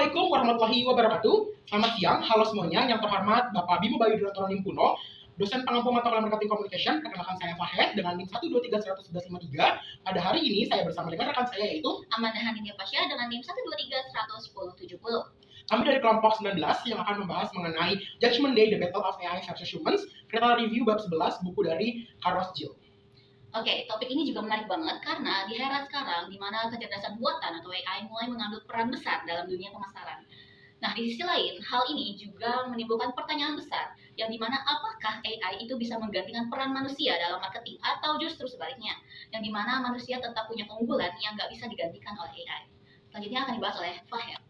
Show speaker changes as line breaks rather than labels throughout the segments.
Assalamualaikum warahmatullahi wabarakatuh. Selamat siang, halo semuanya. Yang terhormat Bapak Bimo Bayu Durantono Nimpuno, dosen pengampu mata kuliah marketing communication. Perkenalkan saya Fahed dengan NIM 1231153. Pada hari ini saya bersama dengan rekan saya yaitu
Amanda Hanidia Pasha dengan NIM 1231010.
Kami dari kelompok 19 yang akan membahas mengenai Judgment Day, The Battle of AI versus Humans, Critical Review bab 11, buku dari Carlos Gil.
Oke, topik ini juga menarik banget karena di era sekarang di mana kecerdasan buatan atau AI mulai mengambil peran besar dalam dunia pemasaran. Nah, di sisi lain, hal ini juga menimbulkan pertanyaan besar, yang dimana apakah AI itu bisa menggantikan peran manusia dalam marketing atau justru sebaliknya, yang dimana manusia tetap punya keunggulan yang nggak bisa digantikan oleh AI. Selanjutnya akan dibahas oleh Fahed.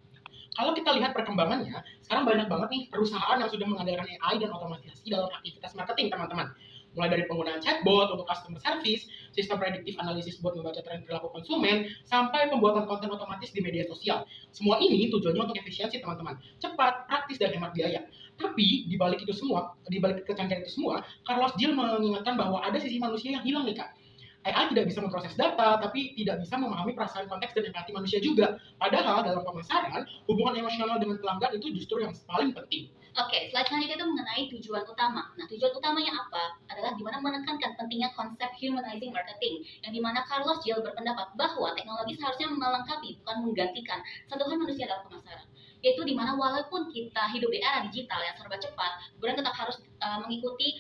Kalau kita lihat perkembangannya, sekarang banyak banget nih perusahaan yang sudah mengandalkan AI dan otomatisasi dalam aktivitas marketing, teman-teman. Mulai dari penggunaan chatbot untuk customer service, sistem prediktif analisis buat membaca tren perilaku konsumen, sampai pembuatan konten otomatis di media sosial. Semua ini tujuannya untuk efisiensi, teman-teman. Cepat, praktis, dan hemat biaya. Tapi, di balik kecanggihan itu semua, Carlos Gil mengingatkan bahwa ada sisi manusia yang hilang nih, Kak. AI tidak bisa memproses data, tapi tidak bisa memahami perasaan, konteks, dan empati manusia juga. Padahal dalam pemasaran, hubungan emosional dengan pelanggan itu justru yang paling penting.
Oke, slide selanjutnya itu mengenai tujuan utama. Nah, tujuan utamanya apa? Adalah dimana menekankan pentingnya konsep humanizing marketing, yang dimana Carlos Gil berpendapat bahwa teknologi seharusnya melengkapi, bukan menggantikan sentuhan manusia dalam pemasaran. Yaitu dimana walaupun kita hidup di era digital yang serba cepat, brand tetap harus mengikuti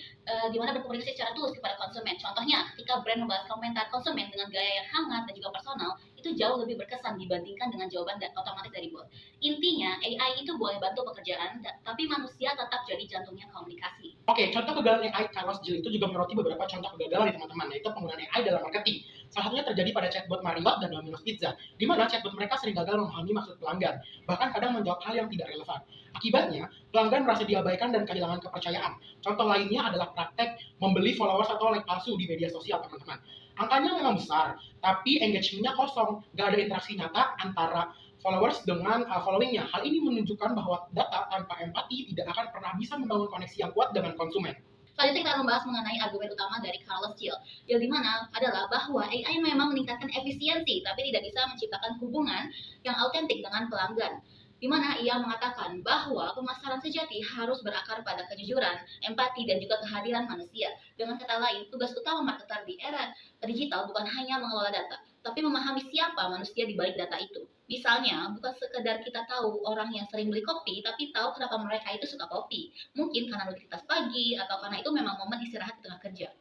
dimana berkomunikasi secara tulus kepada konsumen. Contohnya, ketika brand membahas komentar konsumen dengan gaya yang hangat dan juga personal, itu jauh lebih berkesan dibandingkan dengan jawaban otomatis dari bot. Intinya, AI itu boleh bantu pekerjaan, tapi manusia tetap jadi jantungnya komunikasi.
Oke, contoh kegagalan AI Carlos Gil itu juga menyoroti beberapa contoh kegagalan nih, teman-teman, yaitu penggunaan AI dalam marketing. Salah satunya terjadi pada chatbot Marriott dan Domino's Pizza, di mana chatbot mereka sering gagal memahami maksud pelanggan, bahkan kadang menjawab hal yang tidak relevan. Akibatnya, pelanggan merasa diabaikan dan kehilangan kepercayaan. Contoh lainnya adalah praktek membeli followers atau like palsu di media sosial, teman-teman. Angkanya memang besar, tapi engagement-nya kosong, nggak ada interaksi nyata antara followers dengan following-nya. Hal ini menunjukkan bahwa data tanpa empati tidak akan pernah bisa membangun koneksi yang kuat dengan konsumen.
Selanjutnya kita akan membahas mengenai argumen utama dari Carlos Gil, yang dimana adalah bahwa AI memang meningkatkan efisiensi, tapi tidak bisa menciptakan hubungan yang autentik dengan pelanggan. Di mana ia mengatakan bahwa pemasaran sejati harus berakar pada kejujuran, empati, dan juga kehadiran manusia. Dengan kata lain, tugas utama marketer di era digital bukan hanya mengelola data, tapi memahami siapa manusia di balik data itu. Misalnya, bukan sekedar kita tahu orang yang sering beli kopi, tapi tahu kenapa mereka itu suka kopi. Mungkin karena rutinitas pagi, atau karena itu memang momen istirahat di tengah kerja.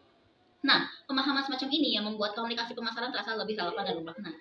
Nah, pemahaman semacam ini yang membuat komunikasi pemasaran terasa lebih relevan dan bermakna.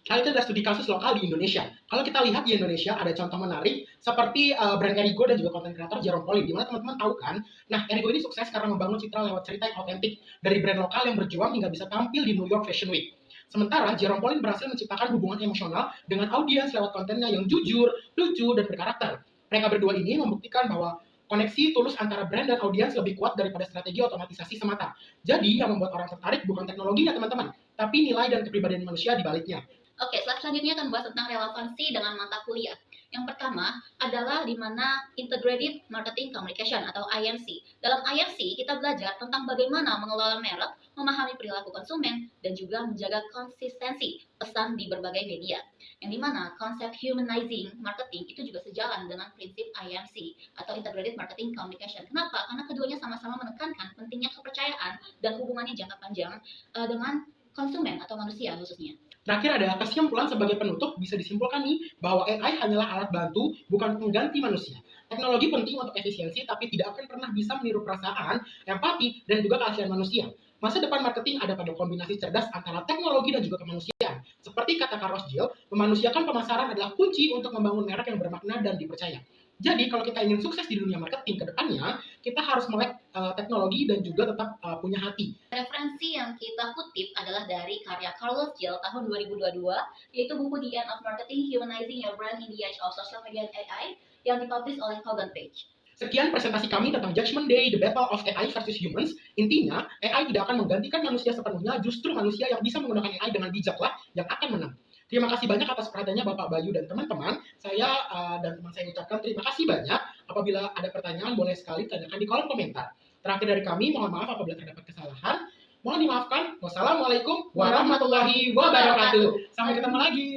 Hal itu adalah studi kasus lokal di Indonesia. Kalau kita lihat di Indonesia ada contoh menarik seperti brand Erigo dan juga konten kreator Jerome Pauline, di mana teman-teman tahu kan, nah Erigo ini sukses karena membangun citra lewat cerita yang otentik dari brand lokal yang berjuang hingga bisa tampil di New York Fashion Week. Sementara Jerome Pauline berhasil menciptakan hubungan emosional dengan audiens lewat kontennya yang jujur, lucu, dan berkarakter. Mereka berdua ini membuktikan bahwa koneksi tulus antara brand dan audiens lebih kuat daripada strategi otomatisasi semata. Jadi yang membuat orang tertarik bukan teknologinya, teman-teman, tapi nilai dan kepribadian manusia di baliknya.
Oke, slide selanjutnya akan membahas tentang relevansi dengan mata kuliah. Yang pertama adalah di mana Integrated Marketing Communication atau IMC. Dalam IMC, kita belajar tentang bagaimana mengelola merek, memahami perilaku konsumen, dan juga menjaga konsistensi pesan di berbagai media. Yang dimana konsep humanizing marketing itu juga sejalan dengan prinsip IMC atau Integrated Marketing Communication. Kenapa? Karena keduanya sama-sama menekankan pentingnya kepercayaan dan hubungannya jangka panjang dengan konsumen atau manusia khususnya.
Terakhir ada kesimpulan sebagai penutup, bisa disimpulkan nih bahwa AI hanyalah alat bantu, bukan pengganti manusia. Teknologi penting untuk efisiensi, tapi tidak akan pernah bisa meniru perasaan, empati, dan juga keaslian manusia. Masa depan marketing ada pada kombinasi cerdas antara teknologi dan juga kemanusiaan. Seperti kata Carlos Gil, memanusiakan pemasaran adalah kunci untuk membangun merek yang bermakna dan dipercaya. Jadi kalau kita ingin sukses di dunia marketing ke depannya, kita harus melek teknologi dan juga tetap punya hati.
Referensi yang kita kutip adalah dari karya Carlos Gil tahun 2022, yaitu buku The End of Marketing, Humanizing Your Brand in the Age of Social Media and AI, yang dipublish oleh Hogan Page.
Sekian presentasi kami tentang Judgment Day, The Battle of AI versus Humans. Intinya, AI tidak akan menggantikan manusia sepenuhnya, justru manusia yang bisa menggunakan AI dengan bijaklah yang akan menang. Terima kasih banyak atas perhatiannya Bapak Bayu dan teman-teman. Saya dan teman saya ucapkan terima kasih banyak. Apabila ada pertanyaan, boleh sekali tanyakan di kolom komentar. Terakhir dari kami, mohon maaf apabila terdapat kesalahan. Mohon dimaafkan. Wassalamualaikum warahmatullahi wabarakatuh. Sampai ketemu lagi.